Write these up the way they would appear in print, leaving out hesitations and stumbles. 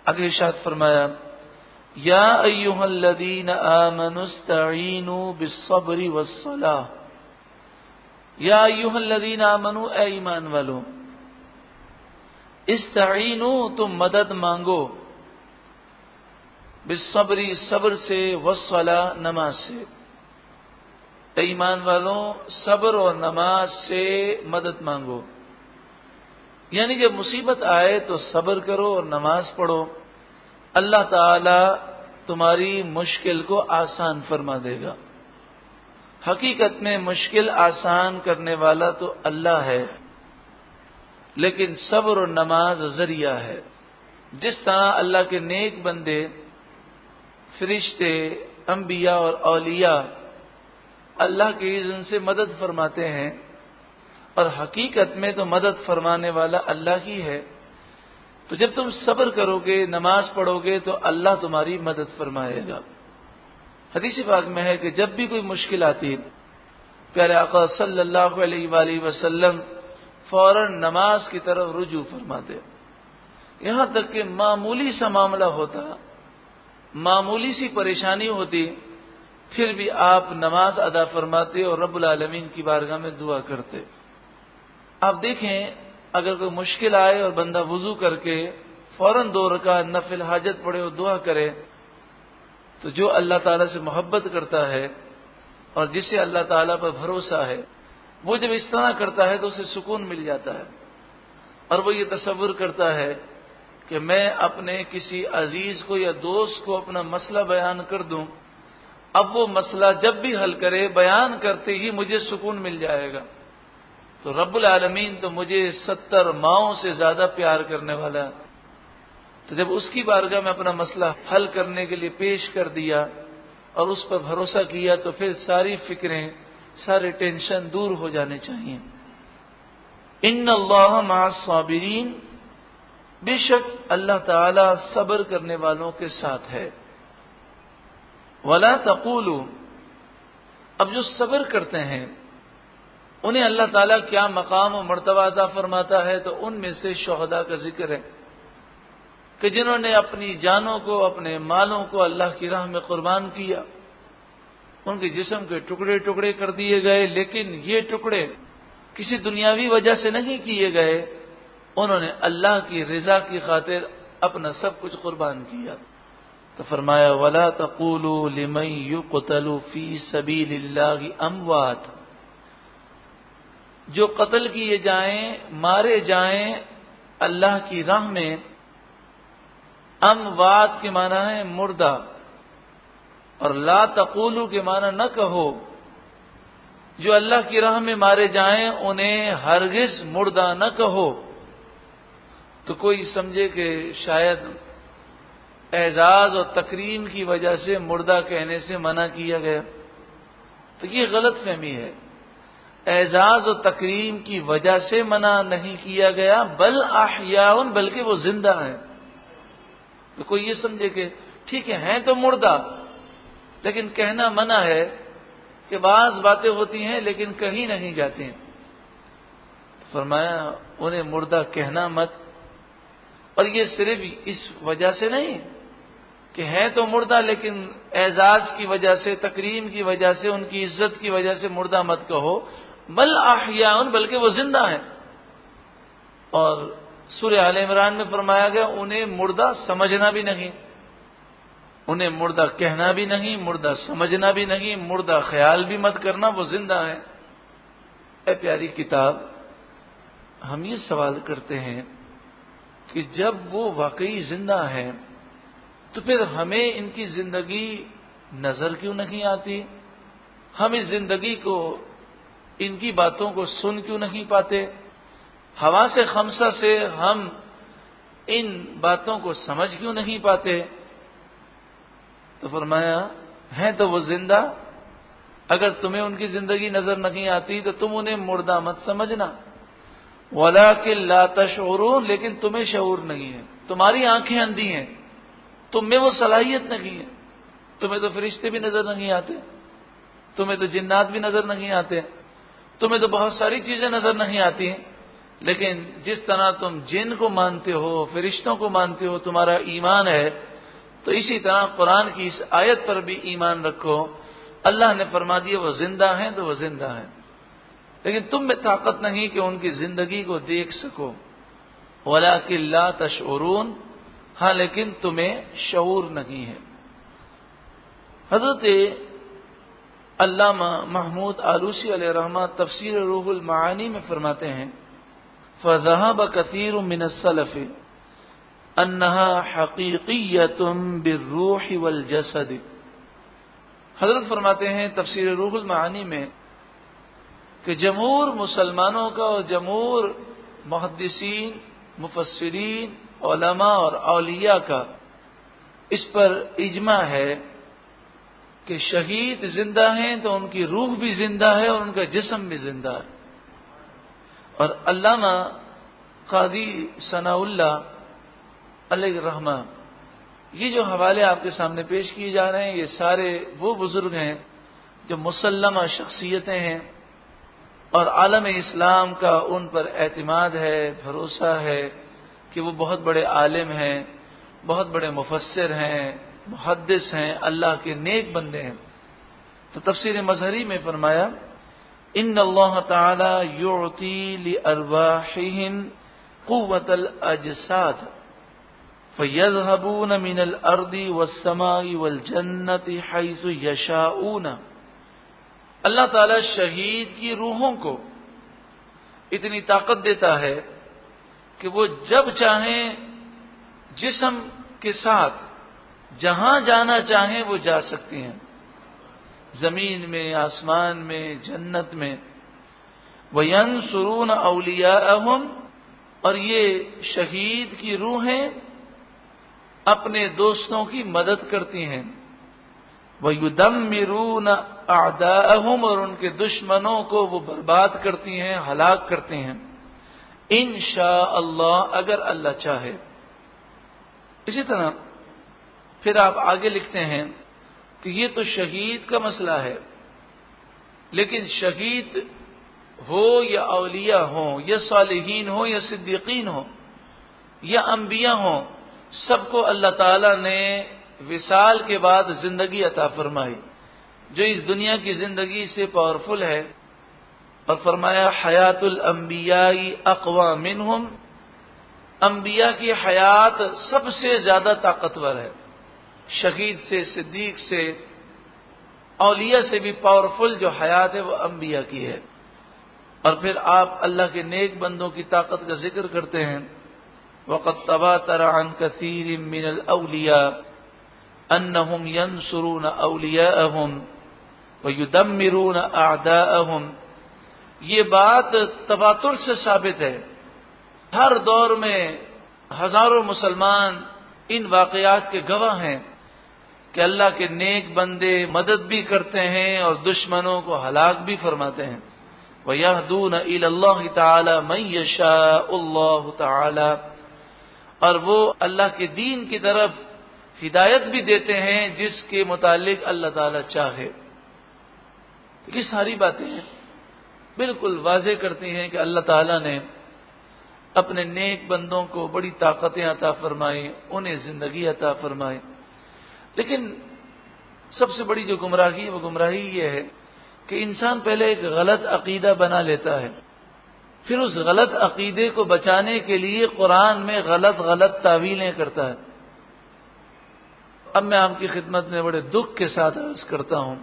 آگے ارشاد فرمایا یا ایھا الذین آمنوا استعینوا بالصبر والصلاۃ، یا ایھا الذین آمنوا، اے ایمان والو، استعینوا، تم مدد مانگو، بالصبر، صبر سے، والصلاۃ، نماز سے. اے ایمان والوں، صبر اور نماز سے مدد مانگو. یعنی جب مصیبت آئے تو صبر کرو اور نماز پڑھو، اللہ تعالی تمہاری مشکل کو آسان فرما دے گا. حقیقت میں مشکل آسان کرنے والا تو اللہ ہے، لیکن صبر اور نماز ذریعہ ہے. جس طرح اللہ کے نیک بندے، فرشتے، انبیاء اور اولیاء اللہ کے اذن سے مدد فرماتے ہیں، اور حقیقت میں تو مدد فرمانے والا اللہ ہی ہے. تو جب تم صبر کرو گے، نماز پڑھو گے، تو اللہ تمہاری مدد فرمائے گا. حدیث پاک میں ہے کہ جب بھی کوئی مشکل آتی، پیارے آقا صلی اللہ علیہ وآلہ وسلم فوراً نماز کی طرف رجوع فرماتے. یہاں تک کہ معمولی سا معاملہ ہوتا، معمولی سی پریشانی ہوتی، پھر بھی آپ نماز ادا فرماتے اور رب العالمین کی بارگاہ میں دعا کرتے. آپ دیکھیں، اگر کوئی مشکل آئے اور بندہ وضو کر کے فوراً 2 رکعت نفل حاجت پڑھے اور دعا کرے، تو جو اللہ تعالیٰ سے محبت کرتا ہے اور جسے اللہ تعالیٰ پر بھروسہ ہے، وہ جب اس طرح کرتا ہے تو اسے سکون مل جاتا ہے، اور وہ یہ تصور کرتا ہے کہ میں اپنے کسی عزیز کو یا دوست کو اپنا مسئلہ بیان کر دوں، اب وہ مسئلہ جب بھی حل کرے، بیان کرتے ہی مجھے سکون مل جائے گا. تو رب العالمین تو مجھے 70 ماؤں سے زیادہ پیار کرنے والا ہے. تو جب اس کی بارگاہ میں اپنا مسئلہ حل کرنے کے لیے پیش کر دیا اور اس پر بھروسہ کیا، تو پھر ساری فکریں، سارے ٹینشن دور ہو جانے چاہیے. ان اللہ مع الصابرین، بے شک اللہ تعالی صبر کرنے والوں کے ساتھ ہے. ولا تقولوا، اب جو صبر کرتے ہیں انہیں اللہ تعالیٰ کیا مقام و مرتبہ عطا فرماتا ہے، تو ان میں سے شہداء کا ذکر ہے کہ جنہوں نے اپنی جانوں کو، اپنے مالوں کو اللہ کی راہ میں قربان کیا. ان کے جسم کے ٹکڑے ٹکڑے کر دیے گئے، لیکن یہ ٹکڑے کسی دنیاوی وجہ سے نہیں کیے گئے، انہوں نے اللہ کی رضا کی خاطر اپنا سب کچھ قربان کیا. تو فرمایا ولا تقولوا لمن يقتل في سبيل الله اموات، جو قتل کیے جائیں، مارے جائیں اللہ کی راہ میں. اموات کے معنی ہے مردہ، اور لا تقولوا کے معنی نہ کہو. جو اللہ کی راہ میں مارے جائیں انہیں ہرگز مردہ نہ کہو. تو کوئی سمجھے کہ شاید اعزاز اور تکریم کی وجہ سے مردہ کہنے سے منع کیا گیا، تو یہ غلط فہمی ہے. اعزاز و تکریم کی وجہ سے منع نہیں کیا گیا، بل احیاء، بلکہ وہ زندہ ہیں. تو کوئی یہ سمجھے کہ ٹھیک ہے، ہیں تو مردہ، لیکن کہنا منع ہے کہ بعض باتیں ہوتی ہیں لیکن کہیں نہیں جاتی ہیں. فرمایا انہیں مردہ کہنا مت. اور یہ صرف اس وجہ سے نہیں کہ ہیں تو مردہ، لیکن اعزاز کی وجہ سے، تکریم کی وجہ سے، ان کی عزت کی وجہ سے مردہ مت کہو، بل احیاء، بلکہ وہ زندہ ہیں. اور سورہ آل عمران میں فرمایا گیا انہیں مردہ سمجھنا بھی نہیں، انہیں مردہ کہنا بھی نہیں، مردہ سمجھنا بھی نہیں، مردہ خیال بھی مت کرنا، وہ زندہ ہیں. اے پیاری کتاب، ہم یہ سوال کرتے ہیں کہ جب وہ واقعی زندہ ہیں تو پھر ہمیں ان کی زندگی نظر کیوں نہیں آتی؟ ہم اس زندگی کو، ان کی باتوں کو سن کیوں نہیں پاتے؟ حواس خمسہ سے ہم ان باتوں کو سمجھ کیوں نہیں پاتے؟ تو فرمایا ہیں تو وہ زندہ، اگر تمہیں ان کی زندگی نظر نہیں آتی تو تم انہیں مردہ مت سمجھنا. وَلَٰكِن لَا تَشْعُرُونَ، لیکن تمہیں شعور نہیں ہے، تمہاری آنکھیں اندھی ہیں، تم میں وہ صلاحیت نہیں ہے. تمہیں تو فرشتے بھی نظر نہیں آتے، تمہیں تو جنات بھی نظر نہیں آتے، تمہیں تو بہت ساری چیزیں نظر نہیں آتی ہیں، لیکن جس طرح تم جن کو مانتے ہو، فرشتوں کو مانتے ہو، تمہارا ایمان ہے، تو اسی طرح قرآن کی اس آیت پر بھی ایمان رکھو۔ اللہ نے فرما دیا وہ زندہ ہیں تو وہ زندہ ہیں، لیکن تم میں طاقت نہیں کہ ان کی زندگی کو دیکھ سکو۔ وَلَٰكِن لَّا تَشْعُرُونَ، ہاں لیکن تمہیں شعور نہیں ہے۔ حضرت علامہ محمود آلوسی علیہ رحمہ تفسیر روح المعانی میں فرماتے ہیں فَذَهَبَ كَثِيرٌ مِّنَ السَّلَفِ أَنَّهَا حَقِيقِيَّةٌ بِالرُّوحِ وَالْجَسَدِ۔ حضرت فرماتے ہیں تفسیر روح المعانی میں کہ جمہور مسلمانوں کا اور جمہور محدثین، مفسرین، علماء اور اولیاء کا اس پر اجماع ہے کہ شہید زندہ ہیں تو ان کی روح بھی زندہ ہے اور ان کا جسم بھی زندہ ہے۔ اور علامہ قاضی ثناء اللہ علیہ رحمہ، یہ جو حوالے آپ کے سامنے پیش کیے جا رہے ہیں، یہ سارے وہ بزرگ ہیں جو مسلمہ شخصیتیں ہیں اور عالم اسلام کا ان پر اعتماد ہے، بھروسہ ہے کہ وہ بہت بڑے عالم ہیں، بہت بڑے مفسر ہیں، محدث ہیں، اللہ کے نیک بندے ہیں۔ تو تفسیر مظہری میں فرمایا ان اللہ تعالی یعطی لارواحہم قوت الاجساد فیذهبون من الارض والسماء والجنۃ حیث یشاءون۔ اللہ تعالی شہید کی روحوں کو اتنی طاقت دیتا ہے کہ وہ جب چاہیں جسم کے ساتھ جہاں جانا چاہیں وہ جا سکتی ہیں، زمین میں، آسمان میں، جنت میں۔ وَيَنْصُرُونَ أَوْلِيَاءَهُمْ، اور یہ شہید کی روحیں اپنے دوستوں کی مدد کرتی ہیں۔ وَيُدَمِّرُونَ أَعْدَاءَهُمْ، اور ان کے دشمنوں کو وہ برباد کرتی ہیں، ہلاک کرتی ہیں۔ انشاء اللہ، اگر اللہ چاہے۔ اسی طرح پھر آپ آگے لکھتے ہیں کہ یہ تو شہید کا مسئلہ ہے، لیکن شہید ہو یا اولیاء ہوں یا صالحین ہوں یا صدیقین ہوں یا انبیاء ہوں، سب کو اللہ تعالی نے وصال کے بعد زندگی عطا فرمائی جو اس دنیا کی زندگی سے پاورفل ہے، اور فرمایا حیات الانبیاء اقوی منہم، انبیاء کی حیات سب سے زیادہ طاقتور ہے، شہید سے، صدیق سے، اولیاء سے بھی پاورفل جو حیات ہے وہ انبیاء کی ہے۔ اور پھر آپ اللہ کے نیک بندوں کی طاقت کا ذکر کرتے ہیں وَقَدْ تَوَاتَرَ عَنْ كَثِيرٍ مِّنَ الْأَوْلِيَاءِ أَنَّهُمْ يَنْصُرُونَ أَوْلِيَاءَهُمْ وَيُدَمِّرُونَ أَعْدَاءَهُمْ، یہ بات تواتر سے ثابت ہے، ہر دور میں ہزاروں مسلمان ان واقعات کے گواہ ہیں کہ اللہ کے نیک بندے مدد بھی کرتے ہیں اور دشمنوں کو ہلاک بھی فرماتے ہیں۔ وَيَهْدُونَ إِلَى اللَّهِ تَعَالَى مَن يَشَاءُ اللَّهُ تَعَالَى، اور وہ اللہ کے دین کی طرف ہدایت بھی دیتے ہیں جس کے متعلق اللہ تعالی چاہے۔ یہ ساری باتیں بالکل واضح کرتی ہیں کہ اللہ تعالی نے اپنے نیک بندوں کو بڑی طاقتیں عطا فرمائی، انہیں زندگی عطا فرمائی۔ لیکن سب سے بڑی جو گمراہی ہے وہ گمراہی یہ ہے کہ انسان پہلے ایک غلط عقیدہ بنا لیتا ہے، پھر اس غلط عقیدے کو بچانے کے لیے قرآن میں غلط تعویلیں کرتا ہے۔ اب میں آپ کی خدمت میں بڑے دکھ کے ساتھ عرض کرتا ہوں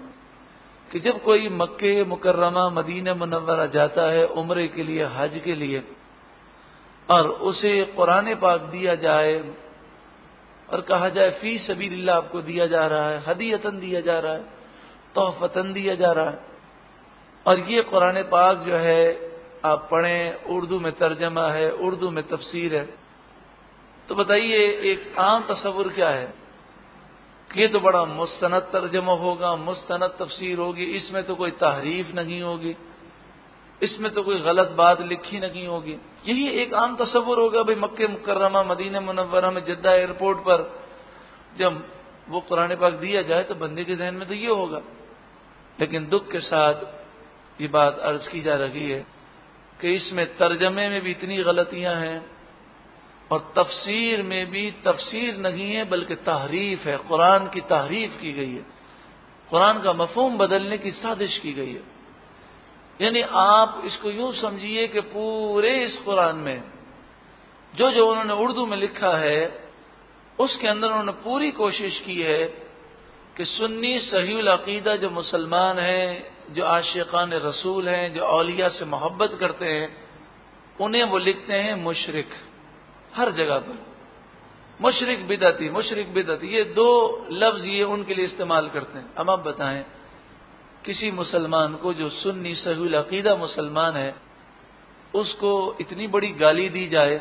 کہ جب کوئی مکہ مکرمہ مدینہ منورہ جاتا ہے عمرے کے لیے، حج کے لیے، اور اسے قرآن پاک دیا جائے اور کہا جائے فی سبیل اللہ آپ کو دیا جا رہا ہے، ہدیۃً دیا جا رہا ہے، تحفۃً دیا جا رہا ہے، اور یہ قرآن پاک جو ہے آپ پڑھیں، اردو میں ترجمہ ہے، اردو میں تفسیر ہے، تو بتائیے ایک عام تصور کیا ہے کہ یہ تو بڑا مستند ترجمہ ہوگا، مستند تفسیر ہوگی، اس میں تو کوئی تحریف نہیں ہوگی، اس میں تو کوئی غلط بات لکھی نہیں ہوگی۔ یہی ایک عام تصور ہوگا بھئی مکہ مکرمہ مدینہ منورہ میں جدہ ایئرپورٹ پر جب وہ قرآن پاک دیا جائے تو بندے کے ذہن میں تو یہ ہوگا۔ لیکن دکھ کے ساتھ یہ بات عرض کی جا رہی ہے کہ اس میں ترجمے میں بھی اتنی غلطیاں ہیں اور تفسیر میں بھی تفسیر نہیں ہے بلکہ تحریف ہے، قرآن کی تحریف کی گئی ہے، قرآن کا مفہوم بدلنے کی سازش کی گئی ہے۔ یعنی آپ اس کو یوں سمجھیے کہ پورے اس قرآن میں جو انہوں نے اردو میں لکھا ہے اس کے اندر انہوں نے پوری کوشش کی ہے کہ سنی صحیح العقیدہ جو مسلمان ہیں، جو عاشقان رسول ہیں، جو اولیاء سے محبت کرتے ہیں، انہیں وہ لکھتے ہیں مشرک، ہر جگہ پر مشرک بدعتی، یہ دو لفظ یہ ان کے لیے استعمال کرتے ہیں۔ اب آپ بتائیں کسی مسلمان کو جو سنی صحیح العقیدہ مسلمان ہے اس کو اتنی بڑی گالی دی جائے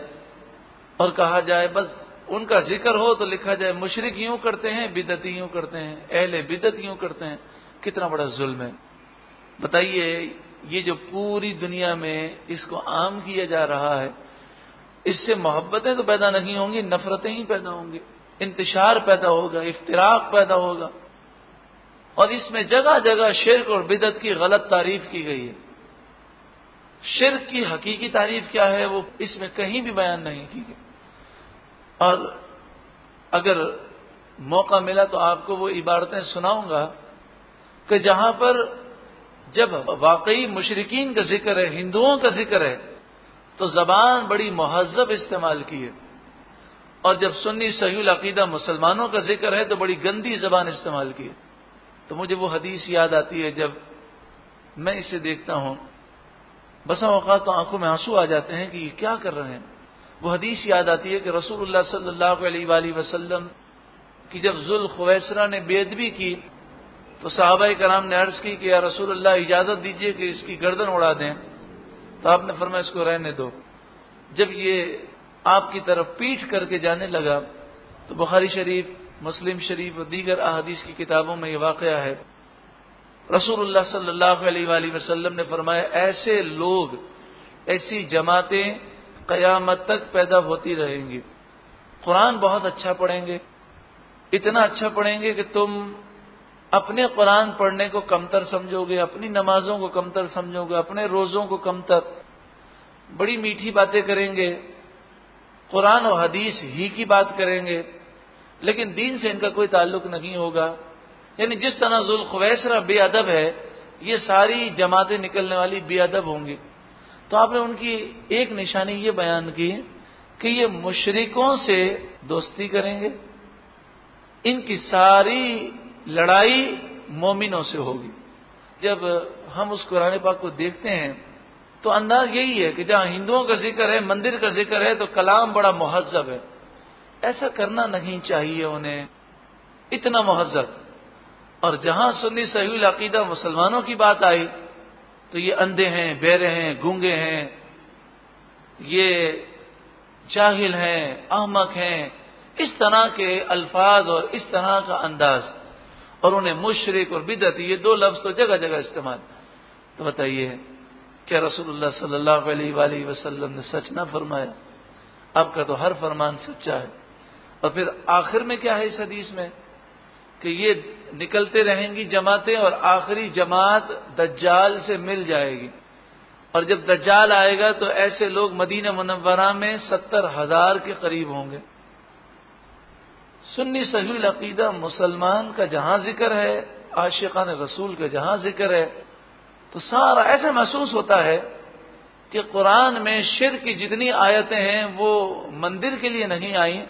اور کہا جائے بس ان کا ذکر ہو تو لکھا جائے مشرک یوں کرتے ہیں، بدعتی یوں کرتے ہیں، اہل بدعت یوں کرتے ہیں، کتنا بڑا ظلم ہے۔ بتائیے یہ جو پوری دنیا میں اس کو عام کیا جا رہا ہے، اس سے محبتیں تو پیدا نہیں ہوں گی، نفرتیں ہی پیدا ہوں گی، انتشار پیدا ہوگا، افتراق پیدا ہوگا، اور اس میں جگہ جگہ شرک اور بدعت کی غلط تعریف کی گئی ہے۔ شرک کی حقیقی تعریف کیا ہے وہ اس میں کہیں بھی بیان نہیں کی گئی۔ اور اگر موقع ملا تو آپ کو وہ عبارتیں سناؤں گا کہ جہاں پر جب واقعی مشرکین کا ذکر ہے، ہندوؤں کا ذکر ہے، تو زبان بڑی مہذب استعمال کی ہے، اور جب سنی صحیح العقیدہ مسلمانوں کا ذکر ہے تو بڑی گندی زبان استعمال کی ہے۔ تو مجھے وہ حدیث یاد آتی ہے، جب میں اسے دیکھتا ہوں بسا اوقات تو آنکھوں میں آنسو آ جاتے ہیں کہ یہ کیا کر رہے ہیں۔ وہ حدیث یاد آتی ہے کہ رسول اللہ صلی اللہ علیہ وآلہ وسلم کی جب ذوالخویسرہ نے بے ادبی کی تو صحابہ کرام نے عرض کی کہ یا رسول اللہ اجازت دیجیے کہ اس کی گردن اڑا دیں، تو آپ نے فرمایا اس کو رہنے دو۔ جب یہ آپ کی طرف پیٹھ کر کے جانے لگا تو بخاری شریف، مسلم شریف اور دیگر احادیث کی کتابوں میں یہ واقعہ ہے، رسول اللہ صلی اللہ علیہ وآلہ وسلم نے فرمایا ایسے لوگ، ایسی جماعتیں قیامت تک پیدا ہوتی رہیں گی، قرآن بہت اچھا پڑھیں گے، اتنا اچھا پڑھیں گے کہ تم اپنے قرآن پڑھنے کو کمتر سمجھو گے، اپنی نمازوں کو کمتر سمجھو گے، اپنے روزوں کو کمتر، بڑی میٹھی باتیں کریں گے، قرآن و حدیث ہی کی بات کریں گے، لیکن دین سے ان کا کوئی تعلق نہیں ہوگا۔ یعنی جس طرح ذوالخویسرہ بے ادب ہے، یہ ساری جماعتیں نکلنے والی بے ادب ہوں گی۔ تو آپ نے ان کی ایک نشانی یہ بیان کی کہ یہ مشرکوں سے دوستی کریں گے، ان کی ساری لڑائی مومنوں سے ہوگی۔ جب ہم اس قرآن پاک کو دیکھتے ہیں تو انداز یہی ہے کہ جہاں ہندوؤں کا ذکر ہے، مندر کا ذکر ہے، تو کلام بڑا مہذب ہے۔ ایسا کرنا نہیں چاہیے انہیں، اتنا مہذب۔ اور جہاں سنی صحیح العقیدہ مسلمانوں کی بات آئی تو یہ اندھے ہیں، بہرے ہیں، گونگے ہیں، یہ جاہل ہیں، احمق ہیں، اس طرح کے الفاظ اور اس طرح کا انداز، اور انہیں مشرک اور بدعتی یہ دو لفظ تو جگہ جگہ استعمال۔ تو بتائیے کیا رسول اللہ صلی اللہ علیہ وآلہ وسلم نے سچ نہ فرمایا؟ آپ کا تو ہر فرمان سچا ہے۔ اور پھر آخر میں کیا ہے اس حدیث میں کہ یہ نکلتے رہیں گی جماعتیں، اور آخری جماعت دجال سے مل جائے گی، اور جب دجال آئے گا تو ایسے لوگ مدینہ منورہ میں 70,000 کے قریب ہوں گے۔ سنی صحیح العقیدہ مسلمان کا جہاں ذکر ہے، عاشقان رسول کا جہاں ذکر ہے، تو سارا ایسا محسوس ہوتا ہے کہ قرآن میں شرک کی جتنی آیتیں ہیں وہ مندر کے لیے نہیں آئیں،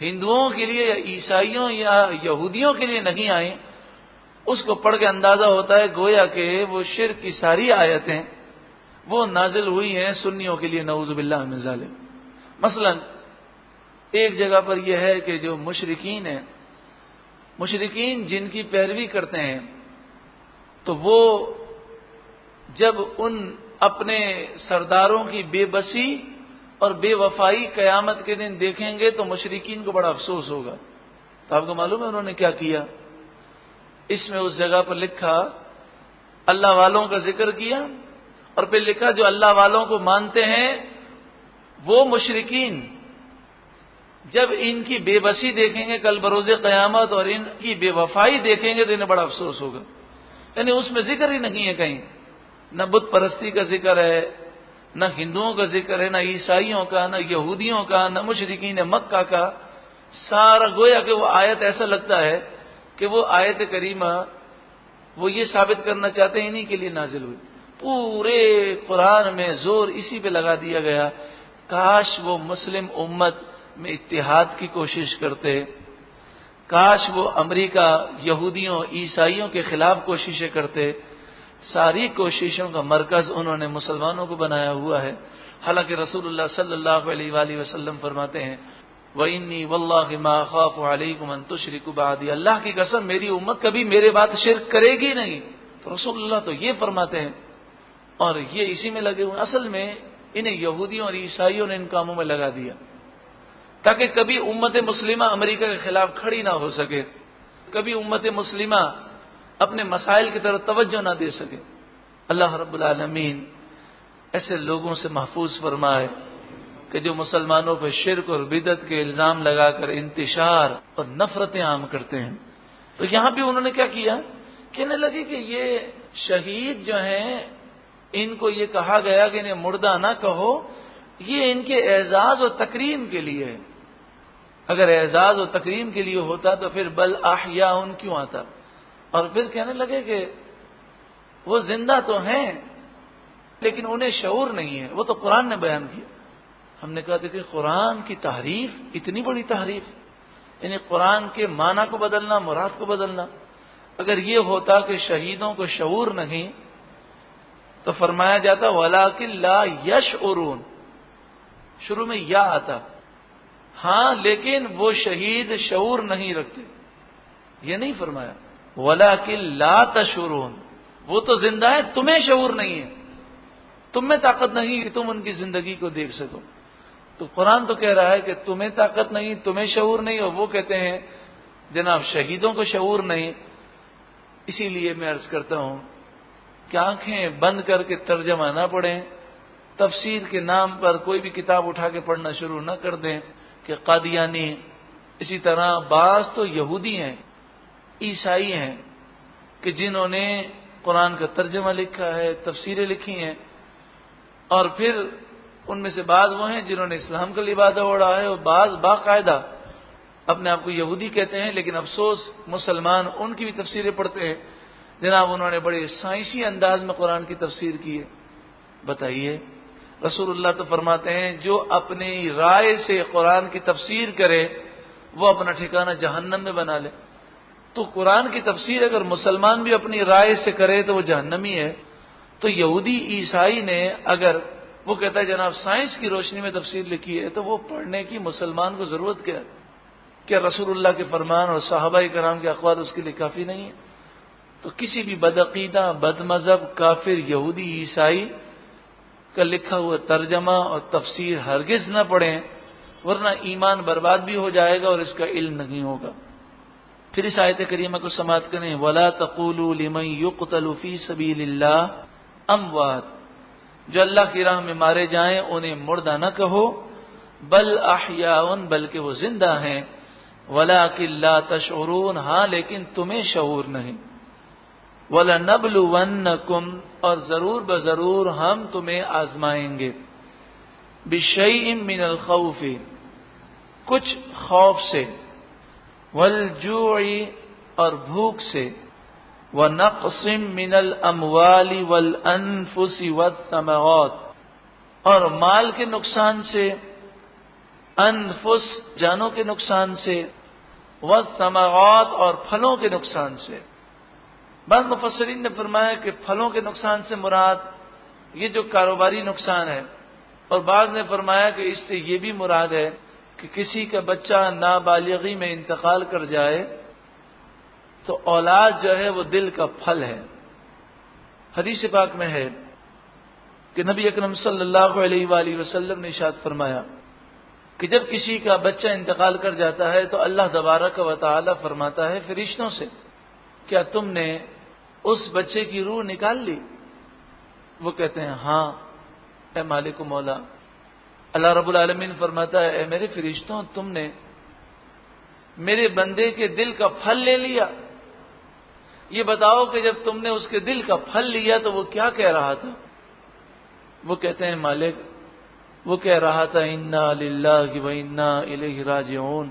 ہندوؤں کے لیے یا عیسائیوں یا یہودیوں کے لیے نہیں آئیں۔ اس کو پڑھ کے اندازہ ہوتا ہے گویا کہ وہ شرک کی ساری آیتیں وہ نازل ہوئی ہیں سنیوں کے لیے، نعوذ باللہ من ذالک۔ مثلا ایک جگہ پر یہ ہے کہ جو مشرکین ہیں، مشرکین جن کی پیروی کرتے ہیں، تو وہ جب ان اپنے سرداروں کی بے بسی اور بے وفائی قیامت کے دن دیکھیں گے تو مشرکین کو بڑا افسوس ہوگا۔ تو آپ کو معلوم ہے انہوں نے کیا کیا؟ اس میں اس جگہ پر لکھا اللہ والوں کا ذکر کیا، اور پھر لکھا جو اللہ والوں کو مانتے ہیں وہ مشرکین جب ان کی بے بسی دیکھیں گے کل بروز قیامت اور ان کی بے وفائی دیکھیں گے تو انہیں بڑا افسوس ہوگا۔ یعنی اس میں ذکر ہی نہیں ہے کہیں، نہ بت پرستی کا ذکر ہے، نہ ہندوؤں کا ذکر ہے، نہ عیسائیوں کا، نہ یہودیوں کا، نہ مشرکین مکہ کا. سارا گویا کہ وہ آیت ایسا لگتا ہے کہ وہ آیت کریمہ وہ یہ ثابت کرنا چاہتے ہیں انہی کے لیے نازل ہوئی. پورے قرآن میں زور اسی پہ لگا دیا گیا، کاش وہ مسلم امت میں اتحاد کی کوشش کرتے، کاش وہ امریکہ یہودیوں عیسائیوں کے خلاف کوششیں کرتے. ساری کوششوں کا مرکز انہوں نے مسلمانوں کو بنایا ہوا ہے. حالانکہ رسول اللہ صلی اللہ علیہ وآلہ وسلم فرماتے ہیں وَإِنِّي وَاللَّهِ مَا أَخَافُ عَلَيْكُمْ أَن تُشْرِكُوا بَعْدِي، اللہ کی قسم میری امت کبھی میرے بات شرک کرے گی نہیں. تو رسول اللہ تو یہ فرماتے ہیں اور یہ اسی میں لگے ہوئے. اصل میں انہیں یہودیوں اور عیسائیوں نے ان کاموں میں لگا دیا تاکہ کبھی امت مسلمہ امریکہ کے خلاف کھڑی نہ ہو سکے، کبھی امت مسلمہ اپنے مسائل کی طرف توجہ نہ دے سکے. اللہ رب العالمین ایسے لوگوں سے محفوظ فرمائے کہ جو مسلمانوں پہ شرک اور بدعت کے الزام لگا کر انتشار اور نفرتیں عام کرتے ہیں. تو یہاں بھی انہوں نے کیا کیا، کہنے لگے کہ یہ شہید جو ہیں ان کو یہ کہا گیا کہ انہیں مردہ نہ کہو، یہ ان کے اعزاز و تکریم کے لیے ہے. اگر اعزاز و تکریم کے لیے ہوتا تو پھر بل احیاء کیوں آتا. اور پھر کہنے لگے کہ وہ زندہ تو ہیں لیکن انہیں شعور نہیں ہے. وہ تو قرآن نے بیان کیا. ہم نے کہا کہ قرآن کی تحریف، اتنی بڑی تحریف، یعنی قرآن کے معنی کو بدلنا، مراد کو بدلنا. اگر یہ ہوتا کہ شہیدوں کو شعور نہیں تو فرمایا جاتا وَلَٰكِن لَا يَشْعُرُونَ، شروع میں یا آتا. ہاں لیکن وہ شہید شعور نہیں رکھتے، یہ نہیں فرمایا. وَلَٰكِن لَا تَشْعُرُونَ، وہ تو زندہ ہے، تمہیں شعور نہیں ہے، تم میں طاقت نہیں کہ تم ان کی زندگی کو دیکھ سکو. تو قرآن تو کہہ رہا ہے کہ تمہیں طاقت نہیں، تمہیں شعور نہیں، اور وہ کہتے ہیں جناب شہیدوں کو شعور نہیں. اسی لیے میں عرض کرتا ہوں کہ آنکھیں بند کر کے ترجمہ نہ پڑھیں، تفسیر کے نام پر کوئی بھی کتاب اٹھا کے پڑھنا شروع نہ کر دیں کہ قادیانی. اسی طرح بعض تو یہودی ہیں، عیسائی ہیں کہ جنہوں نے قرآن کا ترجمہ لکھا ہے، تفسیریں لکھی ہیں، اور پھر ان میں سے بعض وہ ہیں جنہوں نے اسلام کا لبادہ اوڑھا ہے، اور بعض باقاعدہ اپنے آپ کو یہودی کہتے ہیں لیکن افسوس مسلمان ان کی بھی تفسیریں پڑھتے ہیں. جناب انہوں نے بڑے سائنسی انداز میں قرآن کی تفسیر کی ہے. بتائیے، رسول اللہ تو فرماتے ہیں جو اپنی رائے سے قرآن کی تفسیر کرے وہ اپنا ٹھکانہ جہنم میں بنا لے. تو قرآن کی تفسیر اگر مسلمان بھی اپنی رائے سے کرے تو وہ جہنمی ہے. تو یہودی عیسائی نے اگر وہ کہتا ہے جناب سائنس کی روشنی میں تفسیر لکھی ہے تو وہ پڑھنے کی مسلمان کو ضرورت کیا ہے؟ کیا رسول اللہ کے فرمان اور صحابہ کرام کے اقوال اس کے لیے کافی نہیں ہے؟ تو کسی بھی بدعقیدہ، بد مذہب، کافر، یہودی، عیسائی کا لکھا ہوا ترجمہ اور تفسیر ہرگز نہ پڑھیں، ورنہ ایمان برباد بھی ہو جائے گا اور اس کا علم نہیں ہوگا. پھر اس آیت کریمہ کو سماعت کریں وَلَا تَقُولُوا لِمَن يُقْتَلُ فِي سَبِيلِ اللَّهِ أَمْوَاتٌ، جو اللہ کی راہ میں مارے جائیں انہیں مردہ نہ کہو، بل احیاء، بلکہ وہ زندہ ہیں، وَلَٰكِن لَا تَشْعُرُونَ، ہاں لیکن تمہیں شعور نہیں. وَلَنَبْلُوَنَّكُمْ، اور ضرور بضرور ہم تمہیں آزمائیں گے، بِشَيْءٍ مِّنَ الْخَوْفِ، کچھ خوف سے، وَالْجُوعِ، اور بھوک سے، وَنَقْصٍ مِّنَ الْأَمْوَالِ وَالْأَنفُسِ وَالثَّمَرَاتِ، اور مال کے نقصان سے، انفس جانوں کے نقصان سے، والثمرات اور پھلوں کے نقصان سے. بعض مفسرین نے فرمایا کہ پھلوں کے نقصان سے مراد یہ جو کاروباری نقصان ہے، اور بعض نے فرمایا کہ اس سے یہ بھی مراد ہے کہ کسی کا بچہ نابالغی میں انتقال کر جائے تو اولاد جو ہے وہ دل کا پھل ہے. حدیث پاک میں ہے کہ نبی اکرم صلی اللہ علیہ وآلہ وسلم نے ارشاد فرمایا کہ جب کسی کا بچہ انتقال کر جاتا ہے تو اللہ تبارک و تعالی فرماتا ہے فرشتوں سے کیا تم نے اس بچے کی روح نکال لی؟ وہ کہتے ہیں ہاں اے مالک و مولا. اللہ رب العالمین فرماتا ہے اے میرے فرشتوں تم نے میرے بندے کے دل کا پھل لے لیا. یہ بتاؤ کہ جب تم نے اس کے دل کا پھل لیا تو وہ کیا کہہ رہا تھا؟ وہ کہتے ہیں مالک، وہ کہہ رہا تھا انا للہ و انا الیہ راجعون،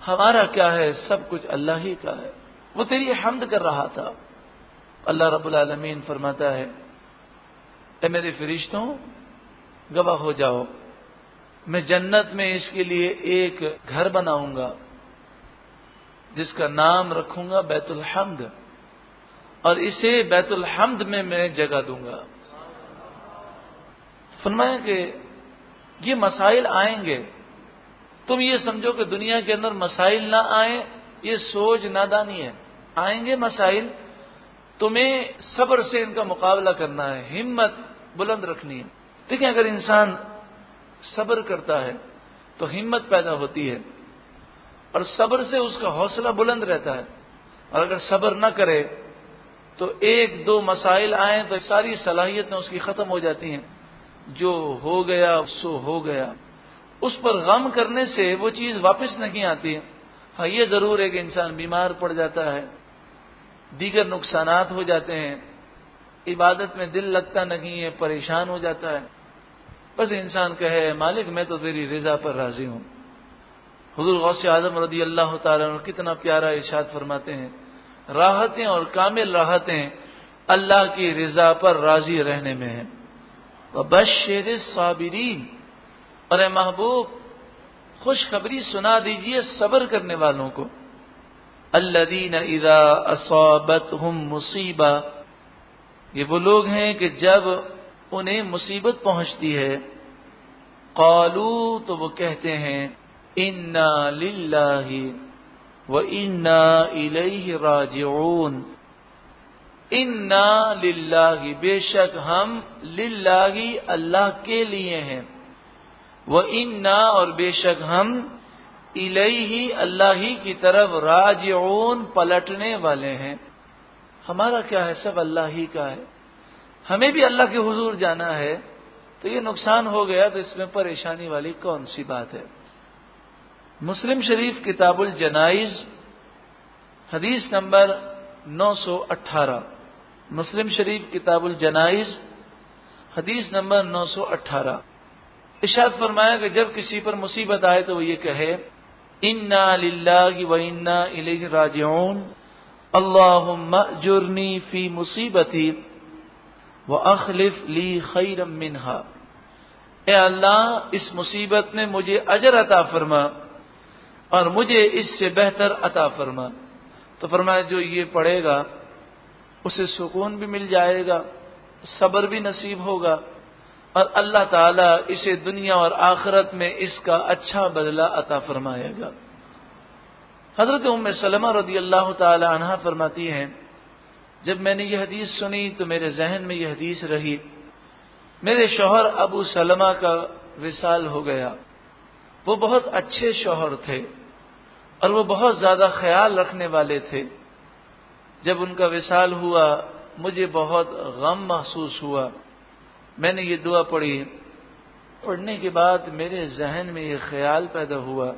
ہمارا کیا ہے، سب کچھ اللہ ہی کا ہے، وہ تیری حمد کر رہا تھا۔ اللہ رب العالمین فرماتا ہے اے میرے فرشتوں گواہ ہو جاؤ، میں جنت میں اس کے لیے ایک گھر بناؤں گا جس کا نام رکھوں گا بیت الحمد، اور اسے بیت الحمد میں جگہ دوں گا۔ فرمایا کہ یہ مسائل آئیں گے، تم یہ سمجھو کہ دنیا کے اندر مسائل نہ آئیں، یہ سوچ نادانی ہے۔ آئیں گے مسائل، تمہیں صبر سے ان کا مقابلہ کرنا ہے، ہمت بلند رکھنی ہے۔ دیکھیں اگر انسان صبر کرتا ہے تو ہمت پیدا ہوتی ہے، اور صبر سے اس کا حوصلہ بلند رہتا ہے، اور اگر صبر نہ کرے تو ایک دو مسائل آئیں تو ساری صلاحیتیں اس کی ختم ہو جاتی ہیں، جو ہو گیا سو ہو گیا، اس پر غم کرنے سے وہ چیز واپس نہیں آتی ہے۔ ہاں یہ ضرور ہے کہ انسان بیمار پڑ جاتا ہے، دیگر نقصانات ہو جاتے ہیں، عبادت میں دل لگتا نہیں ہے، پریشان ہو جاتا ہے، بس انسان کہے مالک میں تو تیری رضا پر راضی ہوں۔ حضور غوث اعظم رضی اللہ تعالیٰ عنہ کتنا پیارا ارشاد فرماتے ہیں، راحتیں اور کامل راحتیں اللہ کی رضا پر راضی رہنے میں ہیں۔ وبشر الصابرین، اور اے محبوب خوشخبری سنا دیجئے صبر کرنے والوں کو۔ الذین اذا اصابتهم مصیبہ، یہ وہ لوگ ہیں کہ جب انہیں مصیبت پہنچتی ہے، قالوا تو وہ کہتے ہیں انا للہ وانا الیہ راجعون، انا للہ بے شک ہم للہ اللہ کے لیے ہیں، وانا اور بے شک ہم الیہ اللہ ہی کی طرف راجعون پلٹنے والے ہیں۔ ہمارا کیا ہے، سب اللہ ہی کا ہے، ہمیں بھی اللہ کے حضور جانا ہے، تو یہ نقصان ہو گیا تو اس میں پریشانی والی کون سی بات ہے۔ مسلم شریف کتاب الجنائز حدیث نمبر 918، مسلم شریف کتاب الجنائز حدیث نمبر 918، ارشاد فرمایا کہ جب کسی پر مصیبت آئے تو وہ یہ کہے انا للہ و انا الیہ راجعون، اللہم اجرنی فی مصیبتی واخلف لی خیرا منہا، اے اللہ اس مصیبت میں مجھے اجر عطا فرما اور مجھے اس سے بہتر عطا فرما۔ تو فرمایا جو یہ پڑھے گا اسے سکون بھی مل جائے گا، صبر بھی نصیب ہوگا، اور اللہ تعالیٰ اسے دنیا اور آخرت میں اس کا اچھا بدلہ عطا فرمائے گا۔ حضرت ام سلمہ رضی اللہ تعالی عنہا فرماتی ہیں جب میں نے یہ حدیث سنی تو میرے ذہن میں یہ حدیث رہی، میرے شوہر ابو سلمہ کا وصال ہو گیا، وہ بہت اچھے شوہر تھے اور وہ بہت زیادہ خیال رکھنے والے تھے۔ جب ان کا وصال ہوا مجھے بہت غم محسوس ہوا، میں نے یہ دعا پڑھی، پڑھنے کے بعد میرے ذہن میں یہ خیال پیدا ہوا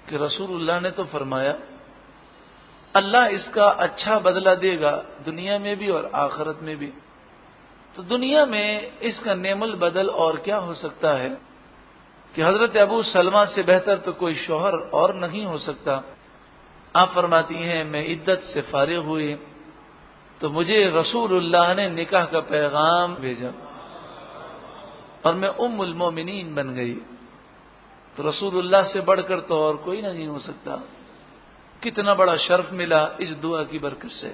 کہ رسول اللہ نے تو فرمایا اللہ اس کا اچھا بدلہ دے گا دنیا میں بھی اور آخرت میں بھی، تو دنیا میں اس کا نعم البدل اور کیا ہو سکتا ہے کہ حضرت ابو سلمہ سے بہتر تو کوئی شوہر اور نہیں ہو سکتا۔ آپ فرماتی ہیں میں عدت سے فارغ ہوئی تو مجھے رسول اللہ نے نکاح کا پیغام بھیجا اور میں ام المومنین بن گئی، تو رسول اللہ سے بڑھ کر تو اور کوئی نہیں ہو سکتا۔ کتنا بڑا شرف ملا اس دعا کی برکت سے۔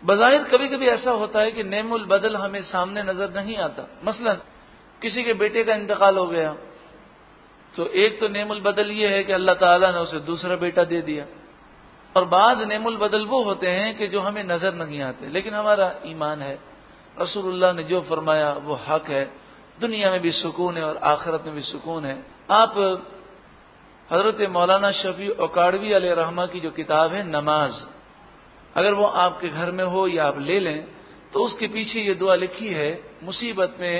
بظاہر کبھی کبھی ایسا ہوتا ہے کہ نعم البدل ہمیں سامنے نظر نہیں آتا، مثلا کسی کے بیٹے کا انتقال ہو گیا تو ایک تو نعم البدل یہ ہے کہ اللہ تعالیٰ نے اسے دوسرا بیٹا دے دیا، اور بعض نعم البدل وہ ہوتے ہیں کہ جو ہمیں نظر نہیں آتے، لیکن ہمارا ایمان ہے رسول اللہ نے جو فرمایا وہ حق ہے، دنیا میں بھی سکون ہے اور آخرت میں بھی سکون ہے۔ آپ حضرت مولانا شفیع اوکاڑوی علیہ رحمہ کی جو کتاب ہے نماز، اگر وہ آپ کے گھر میں ہو یا آپ لے لیں تو اس کے پیچھے یہ دعا لکھی ہے، مصیبت میں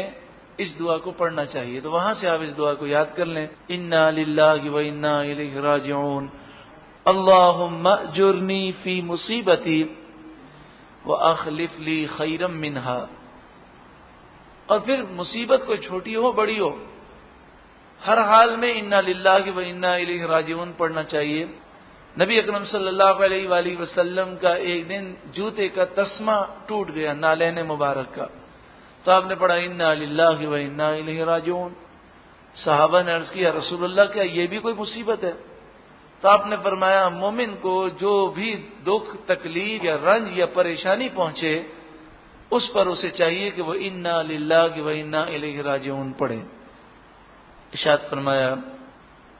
اس دعا کو پڑھنا چاہیے، تو وہاں سے آپ اس دعا کو یاد کر لیں، انا للہ و انا الیہ راجعون، اللہم اجرنی فی مصیبتی واخلف لی خیرا منہا۔ اور پھر مصیبت کوئی چھوٹی ہو بڑی ہو، ہر حال میں انا للہ و انا الیہ راجعون پڑھنا چاہیے۔ نبی اکرم صلی اللہ علیہ وآلہ وسلم کا ایک دن جوتے کا تسمہ ٹوٹ گیا، نالین مبارک کا، تو آپ نے پڑھا انا للہ و انا الیہ راجعون۔ صحابہ نے عرض کیا رسول اللہ کیا یہ بھی کوئی مصیبت ہے؟ تو آپ نے فرمایا مومن کو جو بھی دکھ تکلیف یا رنج یا پریشانی پہنچے اس پر اسے چاہیے کہ وہ انا للہ و انا الیہ راجعون پڑھے۔ ارشاد فرمایا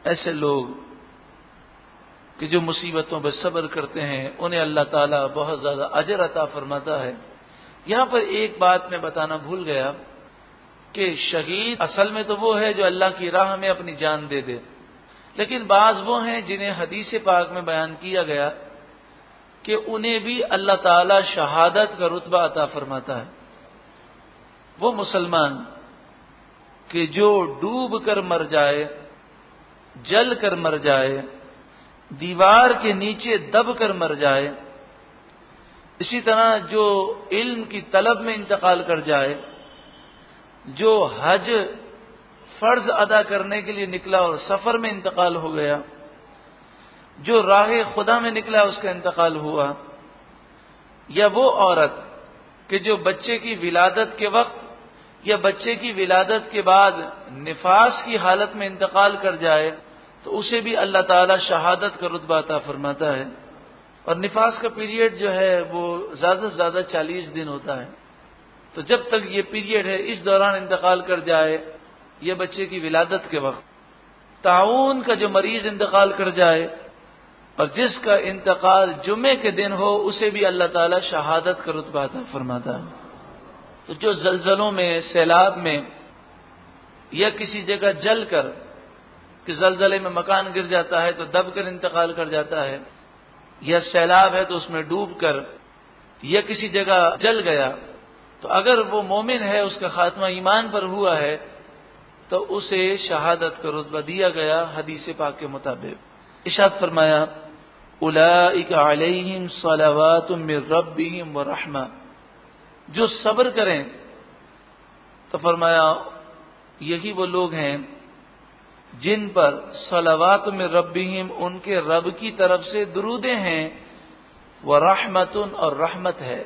ایسے لوگ کہ جو مصیبتوں پر صبر کرتے ہیں انہیں اللہ تعالیٰ بہت زیادہ اجر عطا فرماتا ہے۔ یہاں پر ایک بات میں بتانا بھول گیا کہ شہید اصل میں تو وہ ہے جو اللہ کی راہ میں اپنی جان دے دے، لیکن بعض وہ ہیں جنہیں حدیث پاک میں بیان کیا گیا کہ انہیں بھی اللہ تعالیٰ شہادت کا رتبہ عطا فرماتا ہے۔ وہ مسلمان کہ جو ڈوب کر مر جائے، جل کر مر جائے، دیوار کے نیچے دب کر مر جائے، اسی طرح جو علم کی طلب میں انتقال کر جائے، جو حج فرض ادا کرنے کے لیے نکلا اور سفر میں انتقال ہو گیا، جو راہ خدا میں نکلا اس کا انتقال ہوا، یا وہ عورت کہ جو بچے کی ولادت کے وقت یا بچے کی ولادت کے بعد نفاس کی حالت میں انتقال کر جائے تو اسے بھی اللہ تعالیٰ شہادت کا رتبہ عطا فرماتا ہے۔ اور نفاس کا پیریڈ جو ہے وہ زیادہ سے زیادہ 40 دن ہوتا ہے، تو جب تک یہ پیریڈ ہے اس دوران انتقال کر جائے یا بچے کی ولادت کے وقت، طاعون کا جو مریض انتقال کر جائے اور جس کا انتقال جمعے کے دن ہو اسے بھی اللہ تعالیٰ شہادت کا رتبہ عطا فرماتا ہے۔ تو جو زلزلوں میں، سیلاب میں یا کسی جگہ جل کر کہ زلزلے میں مکان گر جاتا ہے تو دب کر انتقال کر جاتا ہے، یا سیلاب ہے تو اس میں ڈوب کر، یا کسی جگہ جل گیا، تو اگر وہ مومن ہے اس کا خاتمہ ایمان پر ہوا ہے تو اسے شہادت کا رتبہ دیا گیا حدیث پاک کے مطابق۔ ارشاد فرمایا اولئک علیہم صلوات من ربہم ورحمہ، جو صبر کریں تو فرمایا یہی وہ لوگ ہیں جن پر صلوات من ربہم ان کے رب کی طرف سے درودیں ہیں، ورحمۃ اور رحمت ہے،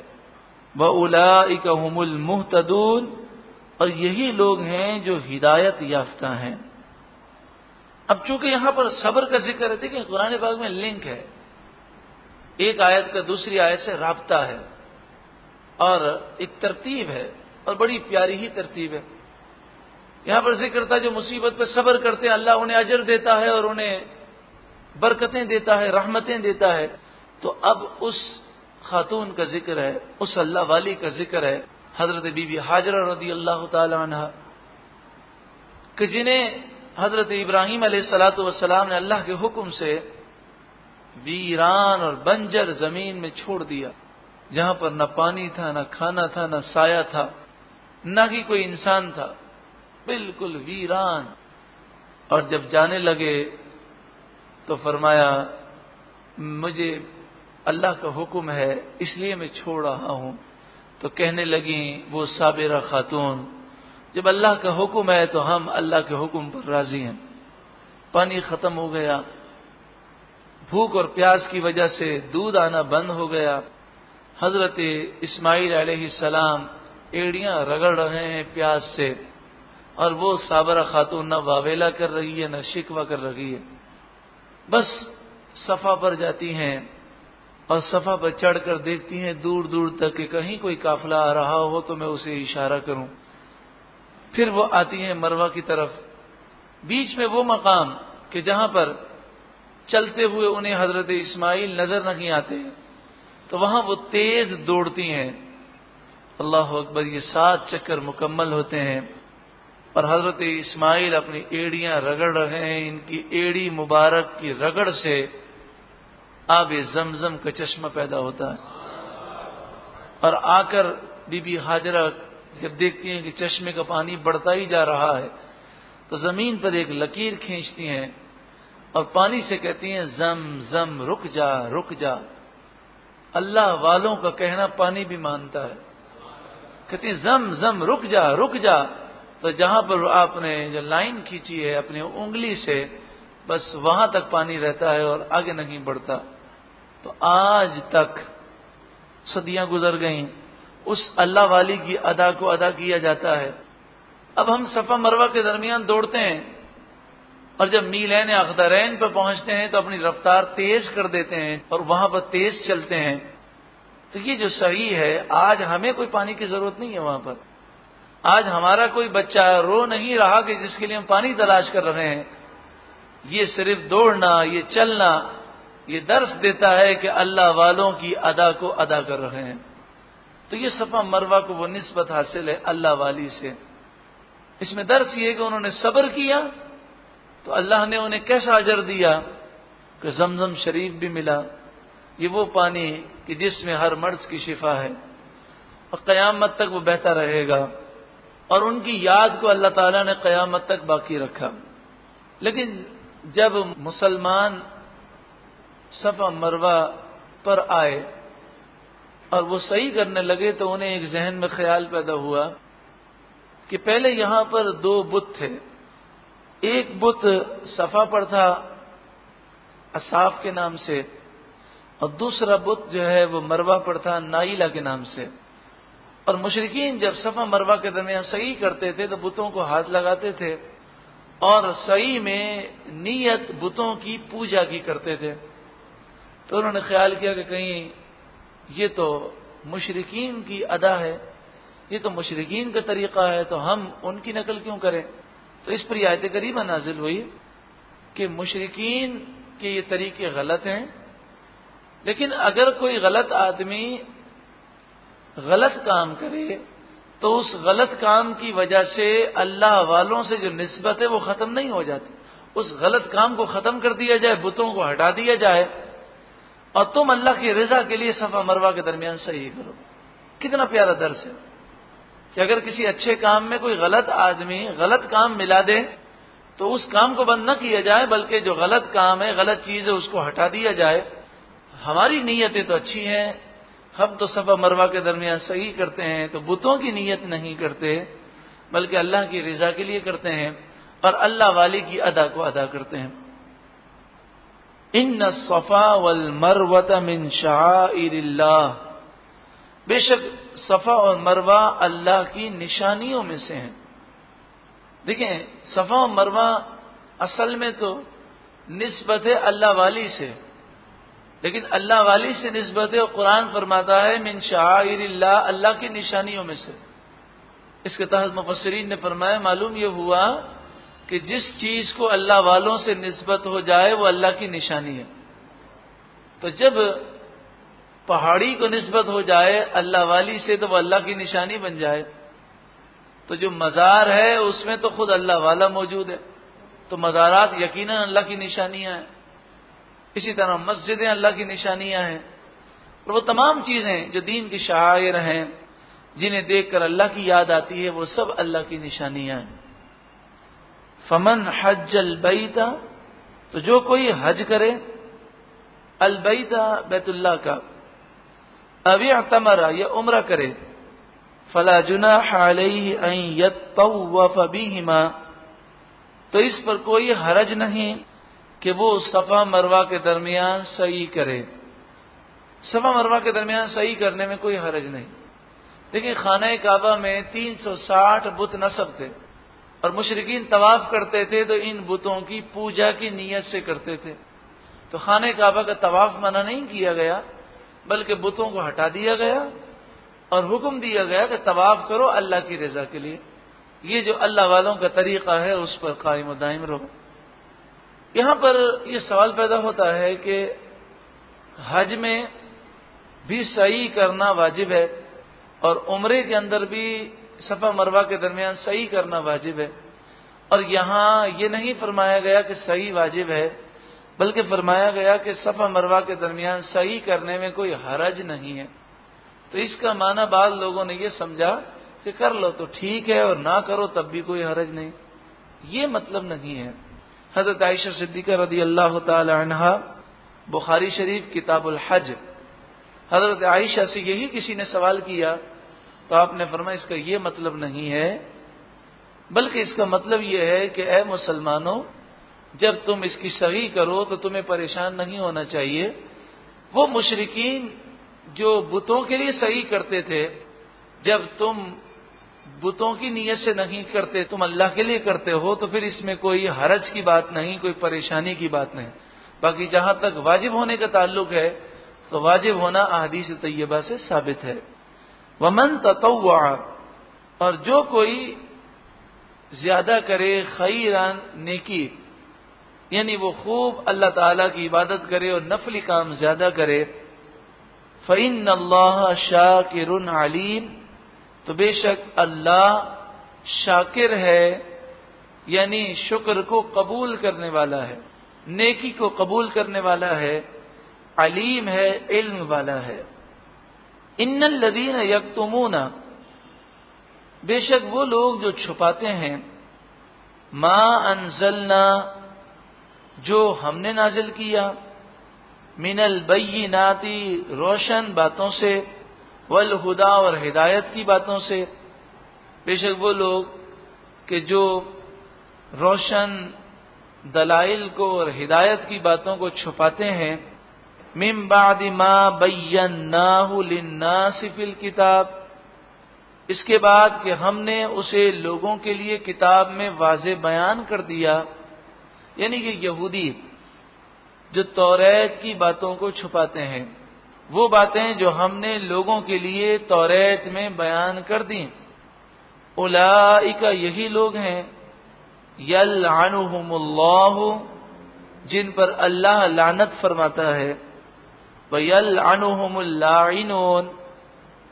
وَأُولَئِكَ هُمُ الْمُهْتَدُونَ اور یہی لوگ ہیں جو ہدایت یافتہ ہیں۔ اب چونکہ یہاں پر صبر کا ذکر ہے، دیکھیں قرآن پاک میں لنک ہے، ایک آیت کا دوسری آیت سے رابطہ ہے اور ایک ترتیب ہے اور بڑی پیاری ہی ترتیب ہے۔ یہاں پر ذکر تھا جو مصیبت پہ صبر کرتے ہیں اللہ انہیں اجر دیتا ہے اور انہیں برکتیں دیتا ہے، رحمتیں دیتا ہے، تو اب اس خاتون کا ذکر ہے، اس اللہ والی کا ذکر ہے، حضرت بی بی ہاجرہ رضی اللہ تعالی عنہا، کہ جنہیں حضرت ابراہیم علیہ السلام نے اللہ کے حکم سے ویران اور بنجر زمین میں چھوڑ دیا، جہاں پر نہ پانی تھا، نہ کھانا تھا، نہ سایہ تھا، نہ ہی کوئی انسان تھا، بالکل ویران۔ اور جب جانے لگے تو فرمایا مجھے اللہ کا حکم ہے اس لیے میں چھوڑ رہا ہوں۔ تو کہنے لگیں وہ صابرہ خاتون جب اللہ کا حکم ہے تو ہم اللہ کے حکم پر راضی ہیں۔ پانی ختم ہو گیا، بھوک اور پیاس کی وجہ سے دودھ آنا بند ہو گیا، حضرت اسماعیل علیہ السلام ایڑیاں رگڑ رہے ہیں پیاس سے، اور وہ صابرہ خاتون نہ واویلا کر رہی ہے نہ شکوہ کر رہی ہے، بس صفا پر جاتی ہیں اور صفا پر چڑھ کر دیکھتی ہیں دور دور تک کہ کہیں کوئی قافلہ آ رہا ہو تو میں اسے اشارہ کروں۔ پھر وہ آتی ہیں مروہ کی طرف، بیچ میں وہ مقام کہ جہاں پر چلتے ہوئے انہیں حضرت اسماعیل نظر نہیں آتے، تو وہاں وہ تیز دوڑتی ہیں، اللہ اکبر، یہ 7 چکر مکمل ہوتے ہیں اور حضرت اسماعیل اپنی ایڑیاں رگڑ رہے ہیں، ان کی ایڑی مبارک کی رگڑ سے آب زمزم کا چشمہ پیدا ہوتا ہے، اور آ کر بی بی ہاجرہ جب دیکھتی ہیں کہ چشمے کا پانی بڑھتا ہی جا رہا ہے تو زمین پر ایک لکیر کھینچتی ہیں اور پانی سے کہتی ہیں زم زم رک جا رک جا۔ اللہ والوں کا کہنا پانی بھی مانتا ہے کہتے ہیں زم زم رک جا رک جا، تو جہاں پر آپ نے جو لائن کھینچی ہے اپنی انگلی سے، بس وہاں تک پانی رہتا ہے اور آگے نہیں بڑھتا۔ تو آج تک صدیاں گزر گئیں، اس اللہ والی کی ادا کو ادا کیا جاتا ہے۔ اب ہم صفا مروہ کے درمیان دوڑتے ہیں، اور جب میلین اخضرین پہ پہنچتے ہیں تو اپنی رفتار تیز کر دیتے ہیں اور وہاں پر تیز چلتے ہیں۔ تو یہ جو صحیح ہے، آج ہمیں کوئی پانی کی ضرورت نہیں ہے وہاں پر۔ آج ہمارا کوئی بچہ رو نہیں رہا کہ جس کے لیے ہم پانی تلاش کر رہے ہیں۔ یہ صرف دوڑنا، یہ چلنا، یہ درس دیتا ہے کہ اللہ والوں کی ادا کو ادا کر رہے ہیں۔ تو یہ صفا مروہ کو وہ نسبت حاصل ہے اللہ والی سے۔ اس میں درس یہ کہ انہوں نے صبر کیا تو اللہ نے انہیں کیسا اجر دیا کہ زمزم شریف بھی ملا۔ یہ وہ پانی کہ جس میں ہر مرض کی شفا ہے اور قیامت تک وہ بہتا رہے گا، اور ان کی یاد کو اللہ تعالیٰ نے قیامت تک باقی رکھا۔ لیکن جب مسلمان صفا مروہ پر آئے اور وہ صحیح کرنے لگے تو انہیں ایک ذہن میں خیال پیدا ہوا کہ پہلے یہاں پر دو بت تھے، ایک بت صفا پر تھا اصاف کے نام سے، اور دوسرا بت جو ہے وہ مروہ پر تھا نائلہ کے نام سے۔ اور مشرکین جب صفا مروہ کے درمیان صحیح کرتے تھے تو بتوں کو ہاتھ لگاتے تھے اور صحیح میں نیت بتوں کی پوجا کی کرتے تھے۔ تو انہوں نے خیال کیا کہ کہیں یہ تو مشرکین کی ادا ہے، یہ تو مشرکین کا طریقہ ہے، تو ہم ان کی نقل کیوں کریں؟ تو اس پر یہ آیت کریمہ نازل ہوئی کہ مشرکین کے یہ طریقے غلط ہیں، لیکن اگر کوئی غلط آدمی غلط کام کرے تو اس غلط کام کی وجہ سے اللہ والوں سے جو نسبت ہے وہ ختم نہیں ہو جاتی۔ اس غلط کام کو ختم کر دیا جائے، بتوں کو ہٹا دیا جائے، اور تم اللہ کی رضا کے لیے صفا مروہ کے درمیان صحیح کرو۔ کتنا پیارا درس ہے کہ اگر کسی اچھے کام میں کوئی غلط آدمی غلط کام ملا دے تو اس کام کو بند نہ کیا جائے، بلکہ جو غلط کام ہے، غلط چیز ہے، اس کو ہٹا دیا جائے۔ ہماری نیتیں تو اچھی ہیں، ہم تو صفا مروہ کے درمیان صحیح کرتے ہیں، تو بتوں کی نیت نہیں کرتے بلکہ اللہ کی رضا کے لیے کرتے ہیں اور اللہ والی کی ادا کو ادا کرتے ہیں۔ ان الصفا والمروہ من شعائر اللہ، بے شک صفا اور مروہ اللہ کی نشانیوں میں سے ہیں۔ دیکھیں، صفا اور مروہ اصل میں تو نسبت ہے اللہ والی سے، لیکن اللہ والی سے نسبت ہے اور قرآن فرماتا ہے من شعائر اللہ، اللہ کی نشانیوں میں سے۔ اس کے تحت مفسرین نے فرمایا معلوم یہ ہوا کہ جس چیز کو اللہ والوں سے نسبت ہو جائے وہ اللہ کی نشانی ہے۔ تو جب پہاڑی کو نسبت ہو جائے اللہ والی سے تو وہ اللہ کی نشانی بن جائے۔ تو جو مزار ہے اس میں تو خود اللہ والا موجود ہے، تو مزارات یقیناً اللہ کی نشانیاں ہیں۔ اسی طرح مسجدیں اللہ کی نشانیاں ہیں، اور وہ تمام چیزیں جو دین کی شعائر ہیں جنہیں دیکھ کر اللہ کی یاد آتی ہے وہ سب اللہ کی نشانیاں ہیں۔ فمن حج البیت، تو جو کوئی حج کرے، البیت بیت اللہ کا، او اعتمر یا عمرہ کرے، فلا جناح علیہ ان یطوف بہما، تو اس پر کوئی حرج نہیں کہ وہ صفا مروہ کے درمیان سعی کرے۔ صفا مروہ کے درمیان سعی کرنے میں کوئی حرج نہیں۔ دیکھیں، خانہ کعبہ میں 360 بت نصب تھے، اور مشرکین طواف کرتے تھے تو ان بتوں کی پوجا کی نیت سے کرتے تھے۔ تو خانہ کعبہ کا طواف منع نہیں کیا گیا، بلکہ بتوں کو ہٹا دیا گیا اور حکم دیا گیا کہ طواف کرو اللہ کی رضا کے لیے۔ یہ جو اللہ والوں کا طریقہ ہے اس پر قائم و دائم رہو۔ یہاں پر یہ سوال پیدا ہوتا ہے کہ حج میں بھی سعی کرنا واجب ہے اور عمرے کے اندر بھی صفا مروہ کے درمیان سعی کرنا واجب ہے، اور یہاں یہ نہیں فرمایا گیا کہ سعی واجب ہے، بلکہ فرمایا گیا کہ صفا مروہ کے درمیان سعی کرنے میں کوئی حرج نہیں ہے۔ تو اس کا معنی بعض لوگوں نے یہ سمجھا کہ کر لو تو ٹھیک ہے اور نہ کرو تب بھی کوئی حرج نہیں، یہ مطلب نہیں ہے۔ حضرت عائشہ صدیقہ رضی اللہ تعالی عنہا، بخاری شریف کتاب الحج، حضرت عائشہ سے یہی کسی نے سوال کیا تو آپ نے فرمایا اس کا یہ مطلب نہیں ہے، بلکہ اس کا مطلب یہ ہے کہ اے مسلمانوں، جب تم اس کی صحیح کرو تو تمہیں پریشان نہیں ہونا چاہیے۔ وہ مشرکین جو بتوں کے لیے صحیح کرتے تھے، جب تم بتوں کی نیت سے نہیں کرتے، تم اللہ کے لیے کرتے ہو، تو پھر اس میں کوئی حرج کی بات نہیں، کوئی پریشانی کی بات نہیں۔ باقی جہاں تک واجب ہونے کا تعلق ہے تو واجب ہونا احادیث طیبہ سے ثابت ہے۔ ومن تطوع، اور جو کوئی زیادہ کرے خیران نیکی، یعنی وہ خوب اللہ تعالی کی عبادت کرے اور نفلی کام زیادہ کرے، فإن اللہ شاکر علیم، تو بے شک اللہ شاکر ہے، یعنی شکر کو قبول کرنے والا ہے، نیکی کو قبول کرنے والا ہے، علیم ہے، علم والا ہے۔ ان الذین یکتمون، بے شک وہ لوگ جو چھپاتے ہیں، ما انزلنا، جو ہم نے نازل کیا، من البینات، روشن باتوں سے، والہدی، اور ہدایت کی باتوں سے، بے شک وہ لوگ کہ جو روشن دلائل کو اور ہدایت کی باتوں کو چھپاتے ہیں، من بعد ما بیناہ للناس فی الکتاب، اس کے بعد کہ ہم نے اسے لوگوں کے لیے کتاب میں واضح بیان کر دیا، یعنی کہ یہودی جو توریت کی باتوں کو چھپاتے ہیں، وہ باتیں جو ہم نے لوگوں کے لیے توریت میں بیان کر دیں، اولئک، یہی لوگ ہیں، یلعنہم اللہ، جن پر اللہ لعنت فرماتا ہے، ویلعنہم اللاعنون،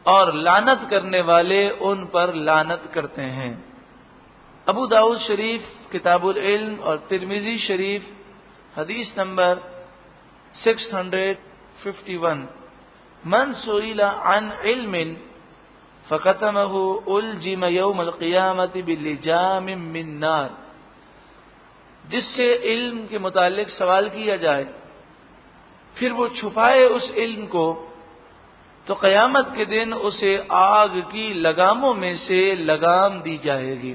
اور لعنت کرنے والے ان پر لعنت کرتے ہیں۔ ابو داؤد شریف کتاب العلم اور ترمذی شریف حدیث نمبر 651، من سئل عن علم فکتمہ الجم یوم القیامت بلجام من نار، جس سے علم کے متعلق سوال کیا جائے پھر وہ چھپائے اس علم کو، تو قیامت کے دن اسے آگ کی لگاموں میں سے لگام دی جائے گی۔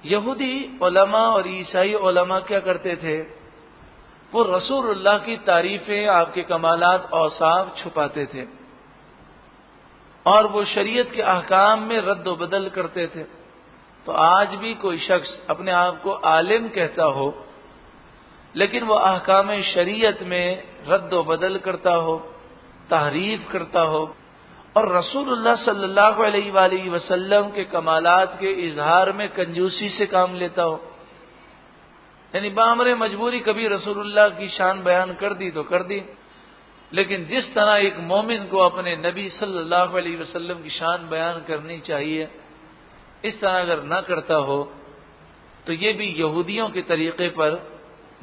یہودی علماء اور عیسائی علماء کیا کرتے تھے؟ وہ رسول اللہ کی تعریفیں، آپ کے کمالات، اوصاف چھپاتے تھے، اور وہ شریعت کے احکام میں رد و بدل کرتے تھے۔ تو آج بھی کوئی شخص اپنے آپ کو عالم کہتا ہو، لیکن وہ احکام شریعت میں رد و بدل کرتا ہو، تحریف کرتا ہو، اور رسول اللہ صلی اللہ علیہ وآلہ وسلم کے کمالات کے اظہار میں کنجوسی سے کام لیتا ہو، یعنی بامر مجبوری کبھی رسول اللہ کی شان بیان کر دی تو کر دی، لیکن جس طرح ایک مومن کو اپنے نبی صلی اللہ علیہ وسلم کی شان بیان کرنی چاہیے، اس طرح اگر نہ کرتا ہو تو یہ بھی یہودیوں کے طریقے پر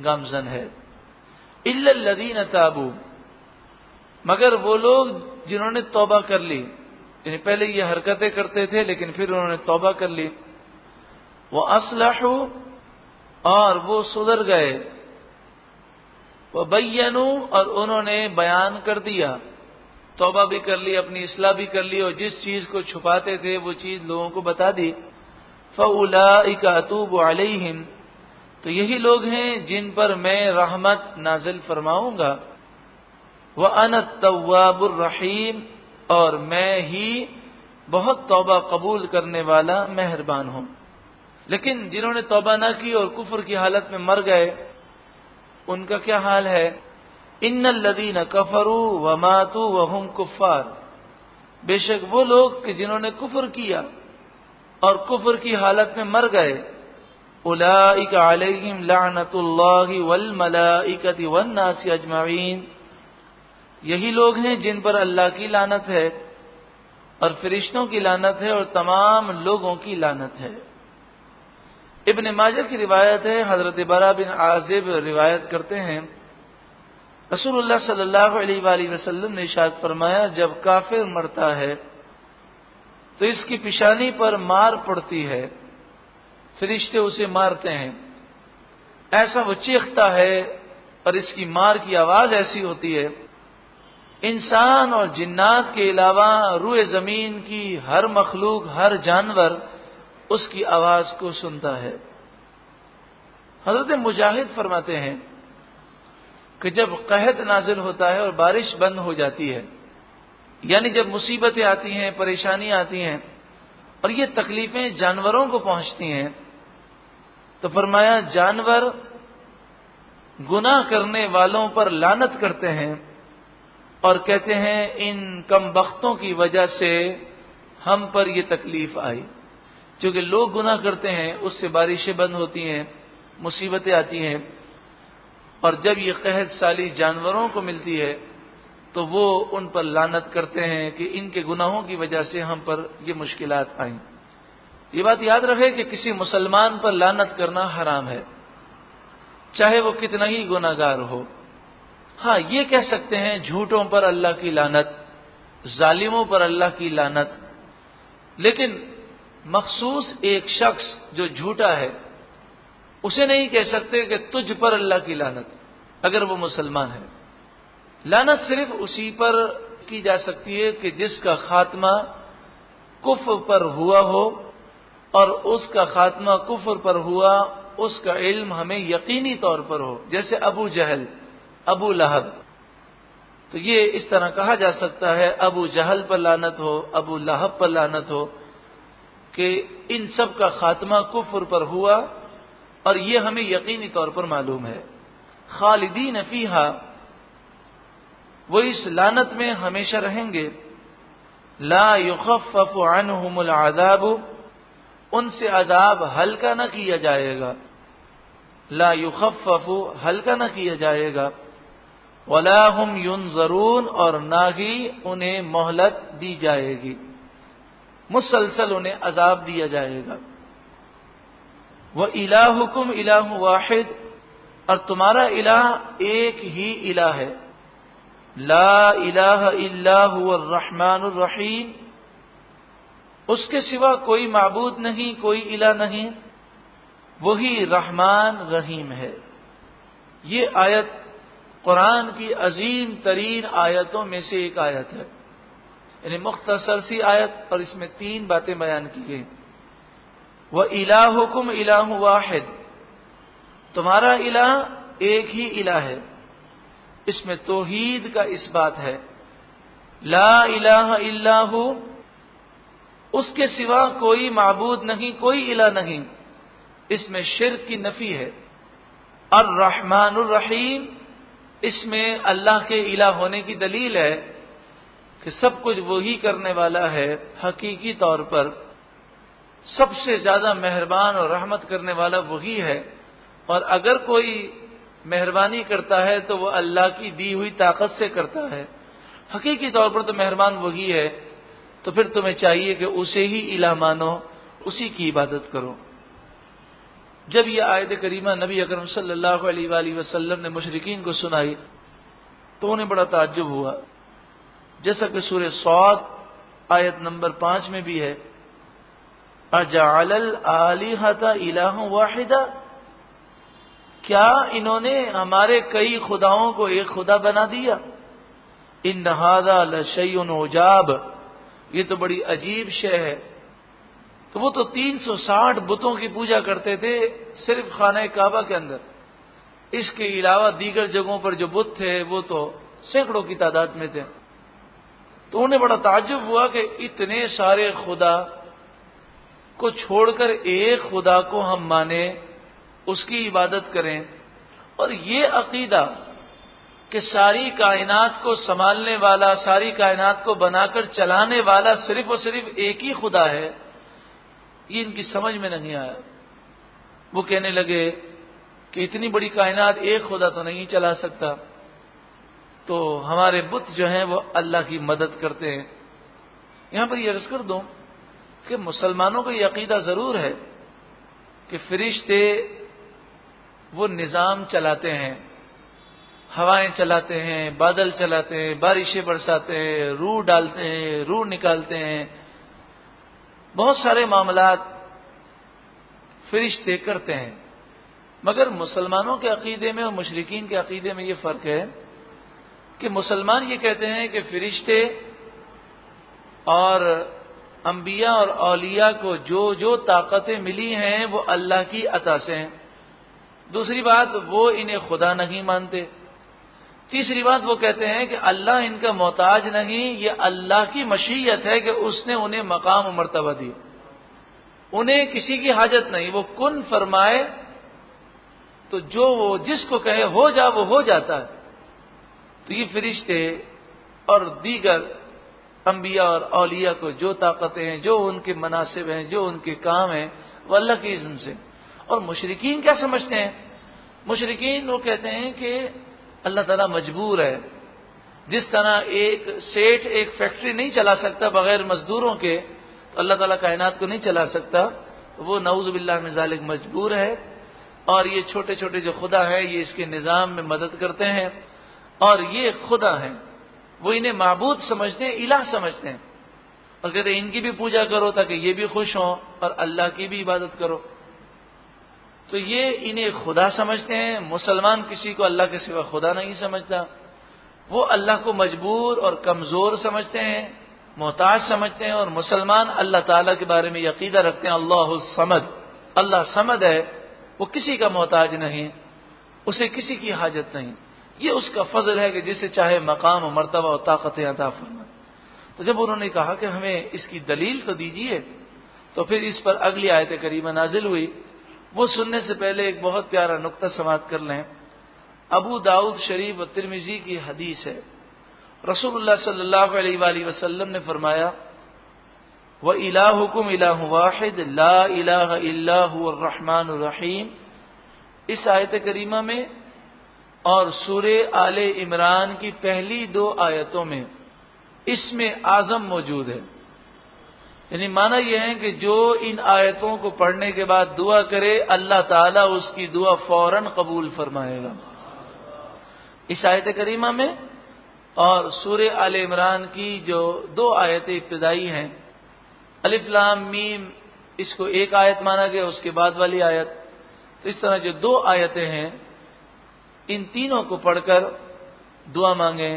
گامزن ہے۔ الا الذین تابوا، مگر وہ لوگ جنہوں نے توبہ کر لی، یعنی پہلے یہ حرکتیں کرتے تھے لیکن پھر انہوں نے توبہ کر لی، وَأَصْلَحُوا، اور وہ سدھر گئے، وَبَيَّنُوا، اور انہوں نے بیان کر دیا، توبہ بھی کر لی، اپنی اصلاح بھی کر لی، اور جس چیز کو چھپاتے تھے وہ چیز لوگوں کو بتا دی، فَأُولَئِكَ أَتُوبُ عَلَيْهِمْ، تو یہی لوگ ہیں جن پر میں رحمت نازل فرماؤں گا، وَأَنَا التَّوَّابُ الرَّحِيمُ، اور میں ہی بہت توبہ قبول کرنے والا مہربان ہوں۔ لیکن جنہوں نے توبہ نہ کی اور کفر کی حالت میں مر گئے، ان کا کیا حال ہے؟ ان الذین کفروا وماتوا وهم کفار، بے شک وہ لوگ کہ جنہوں نے کفر کیا اور کفر کی حالت میں مر گئے، اولئک علیہم لعنۃ اللہ والملائکۃ والناس اجمعین، یہی لوگ ہیں جن پر اللہ کی لعنت ہے اور فرشتوں کی لعنت ہے اور تمام لوگوں کی لعنت ہے۔ ابن ماجہ کی روایت ہے، حضرت برا بن عازب روایت کرتے ہیں، رسول اللہ صلی اللہ علیہ وآلہ وسلم نے ارشاد فرمایا، جب کافر مرتا ہے تو اس کی پیشانی پر مار پڑتی ہے، فرشتے اسے مارتے ہیں، ایسا وہ چیختا ہے اور اس کی مار کی آواز ایسی ہوتی ہے انسان اور جنات کے علاوہ روئے زمین کی ہر مخلوق، ہر جانور اس کی آواز کو سنتا ہے۔ حضرت مجاہد فرماتے ہیں کہ جب قحط نازل ہوتا ہے اور بارش بند ہو جاتی ہے، یعنی جب مصیبتیں آتی ہیں، پریشانی آتی ہیں اور یہ تکلیفیں جانوروں کو پہنچتی ہیں، تو فرمایا جانور گناہ کرنے والوں پر لعنت کرتے ہیں اور کہتے ہیں ان کم بختوں کی وجہ سے ہم پر یہ تکلیف آئی۔ چونکہ لوگ گناہ کرتے ہیں، اس سے بارشیں بند ہوتی ہیں، مصیبتیں آتی ہیں، اور جب یہ قحط سالی جانوروں کو ملتی ہے تو وہ ان پر لعنت کرتے ہیں کہ ان کے گناہوں کی وجہ سے ہم پر یہ مشکلات آئیں۔ یہ بات یاد رکھے کہ کسی مسلمان پر لعنت کرنا حرام ہے، چاہے وہ کتنا ہی گناہگار ہو۔ ہاں، یہ کہہ سکتے ہیں جھوٹوں پر اللہ کی لعنت، ظالموں پر اللہ کی لعنت، لیکن مخصوص ایک شخص جو جھوٹا ہے اسے نہیں کہہ سکتے کہ تجھ پر اللہ کی لعنت اگر وہ مسلمان ہے۔ لعنت صرف اسی پر کی جا سکتی ہے کہ جس کا خاتمہ کفر پر ہوا ہو، اور اس کا خاتمہ کفر پر ہوا اس کا علم ہمیں یقینی طور پر ہو، جیسے ابو جہل، ابو لہب۔ تو یہ اس طرح کہا جا سکتا ہے ابو جہل پر لعنت ہو، ابو لہب پر لعنت ہو، کہ ان سب کا خاتمہ کفر پر ہوا اور یہ ہمیں یقینی طور پر معلوم ہے۔ خالدین فیہا، وہ اس لعنت میں ہمیشہ رہیں گے۔ لا یخفف عنہم العذاب، ان سے عذاب ہلکا نہ کیا جائے گا۔ لا یخفف، ہلکا نہ کیا جائے گا۔ ولا هم ينظرون، اور نہ ہی انہیں مہلت دی جائے گی، مسلسل انہیں عذاب دیا جائے گا۔ وَإِلَٰهُكُمْ إِلَٰهٌ وَاحِدٌ، اور تمہارا الہ ایک ہی الہ ہے۔ لا الہ الا هو الرحمن الرحیم، اس کے سوا کوئی معبود نہیں، کوئی الہ نہیں، وہی رحمان رحیم ہے۔ یہ آیت قرآن کی عظیم ترین آیتوں میں سے ایک آیت ہے، یعنی مختصر سی آیت، اور اس میں 3 باتیں بیان کی گئی۔ وَإِلَٰهُكُمْ إِلَٰهٌ وَاحِدٌ، تمہارا الہ ایک ہی الہ ہے، اس میں توحید کا اس بات ہے۔ لا الہ الا ہو، اس کے سوا کوئی معبود نہیں، کوئی الہ نہیں، اس میں شرک کی نفی ہے۔ الرحمن الرحیم، اس میں اللہ کے الہ ہونے کی دلیل ہے کہ سب کچھ وہی کرنے والا ہے، حقیقی طور پر سب سے زیادہ مہربان اور رحمت کرنے والا وہی ہے، اور اگر کوئی مہربانی کرتا ہے تو وہ اللہ کی دی ہوئی طاقت سے کرتا ہے، حقیقی طور پر تو مہربان وہی ہے، تو پھر تمہیں چاہیے کہ اسے ہی الہ مانو، اسی کی عبادت کرو۔ جب یہ آیت کریمہ نبی اکرم صلی اللہ علیہ وآلہ وسلم نے مشرکین کو سنائی تو انہیں بڑا تعجب ہوا، جیسا کہ سورہ صاد آیت نمبر 5 میں بھی ہے، اجعل الآلہۃ الہ واحدہ، کیا انہوں نے ہمارے کئی خداؤں کو ایک خدا بنا دیا؟ ان ھذا لشیء عجاب، یہ تو بڑی عجیب شے ہے۔ تو وہ تو 360 بتوں کی پوجا کرتے تھے صرف خانہ کعبہ کے اندر، اس کے علاوہ دیگر جگہوں پر جو بت تھے وہ تو سینکڑوں کی تعداد میں تھے۔ تو انہیں بڑا تعجب ہوا کہ اتنے سارے خدا کو چھوڑ کر ایک خدا کو ہم مانیں، اس کی عبادت کریں، اور یہ عقیدہ کہ ساری کائنات کو سنبھالنے والا، ساری کائنات کو بنا کر چلانے والا صرف اور صرف ایک ہی خدا ہے، یہ ان کی سمجھ میں نہیں آیا۔ وہ کہنے لگے کہ اتنی بڑی کائنات ایک خدا تو نہیں چلا سکتا، تو ہمارے بت جو ہیں وہ اللہ کی مدد کرتے ہیں۔ یہاں پر یہ عرض کر دوں کہ مسلمانوں کو یہ عقیدہ ضرور ہے کہ فرشتے وہ نظام چلاتے ہیں، ہوائیں چلاتے ہیں، بادل چلاتے ہیں، بارشیں برساتے ہیں، روح ڈالتے ہیں، روح نکالتے ہیں، بہت سارے معاملات فرشتے کرتے ہیں۔ مگر مسلمانوں کے عقیدے میں اور مشرکین کے عقیدے میں یہ فرق ہے کہ مسلمان یہ کہتے ہیں کہ فرشتے اور انبیاء اور اولیاء کو جو جو طاقتیں ملی ہیں وہ اللہ کی عطا سے ہیں. دوسری بات، وہ انہیں خدا نہیں مانتے. تیسری بات، وہ کہتے ہیں کہ اللہ ان کا محتاج نہیں، یہ اللہ کی مشیت ہے کہ اس نے انہیں مقام و مرتبہ دی. انہیں کسی کی حاجت نہیں، وہ کن فرمائے تو جو وہ جس کو کہے ہو جا وہ ہو جاتا ہے. تو یہ فرشتے اور دیگر انبیاء اور اولیاء کو جو طاقتیں ہیں، جو ان کے مناسب ہیں، جو ان کے کام ہیں، وہ اللہ کی اذن سے. اور مشرکین کیا سمجھتے ہیں؟ مشرکین وہ کہتے ہیں کہ اللہ تعالیٰ مجبور ہے. جس طرح ایک سیٹھ ایک فیکٹری نہیں چلا سکتا بغیر مزدوروں کے، تو اللہ تعالیٰ کائنات کو نہیں چلا سکتا. وہ نعوذ باللہ من ذالک مجبور ہے. اور یہ چھوٹے چھوٹے جو خدا ہیں یہ اس کے نظام میں مدد کرتے ہیں، اور یہ خدا ہیں. وہ انہیں معبود سمجھتے ہیں، الہ سمجھتے ہیں، اور کہتے ہیں ان کی بھی پوجا کرو تاکہ یہ بھی خوش ہوں، اور اللہ کی بھی عبادت کرو. تو یہ انہیں خدا سمجھتے ہیں. مسلمان کسی کو اللہ کے سوا خدا نہیں سمجھتا. وہ اللہ کو مجبور اور کمزور سمجھتے ہیں، محتاج سمجھتے ہیں. اور مسلمان اللہ تعالیٰ کے بارے میں عقیدہ رکھتے ہیں اللہ الصمد، اللہ صمد ہے، وہ کسی کا محتاج نہیں، اسے کسی کی حاجت نہیں. یہ اس کا فضل ہے کہ جسے چاہے مقام و مرتبہ و طاقتیں عطا فرمائے. تو جب انہوں نے کہا کہ ہمیں اس کی دلیل تو دیجیے، تو پھر اس پر اگلی آیت کریمہ نازل ہوئی. وہ سننے سے پہلے ایک بہت پیارا نقطہ سماعت کر لیں. ابو داؤد شریف و ترمذی کی حدیث ہے. رسول اللہ صلی اللہ علیہ وآلہ وسلم نے فرمایا وَإِلَٰهُكُمْ إِلَٰهٌ وَاحِدٌ لَا إِلَٰهَ إِلَّا هُوَ الرَّحْمَٰنُ الرَّحِيمُ. اس آیت کریمہ میں اور سورہ آل عمران کی پہلی 2 آیتوں میں اسم اعظم موجود ہے. یعنی معنی یہ ہے کہ جو ان آیتوں کو پڑھنے کے بعد دعا کرے اللہ تعالیٰ اس کی دعا فوراً قبول فرمائے گا. اس آیت کریمہ میں اور سورہ آل عمران کی جو 2 آیتیں ابتدائی ہیں، الف لام میم، اس کو ایک آیت مانا گیا، اس کے بعد والی آیت. تو اس طرح جو 2 آیتیں ہیں، ان تینوں کو پڑھ کر دعا مانگیں.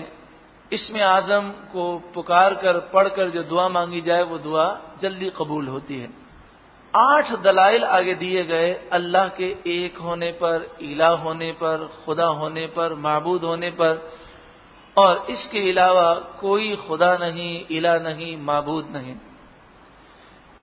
اسم اعظم کو پکار کر پڑھ کر جو دعا مانگی جائے وہ دعا جلدی قبول ہوتی ہے. 8 دلائل آگے دیے گئے اللہ کے ایک ہونے پر، الہ ہونے پر، خدا ہونے پر، معبود ہونے پر، اور اس کے علاوہ کوئی خدا نہیں، الہ نہیں، معبود نہیں.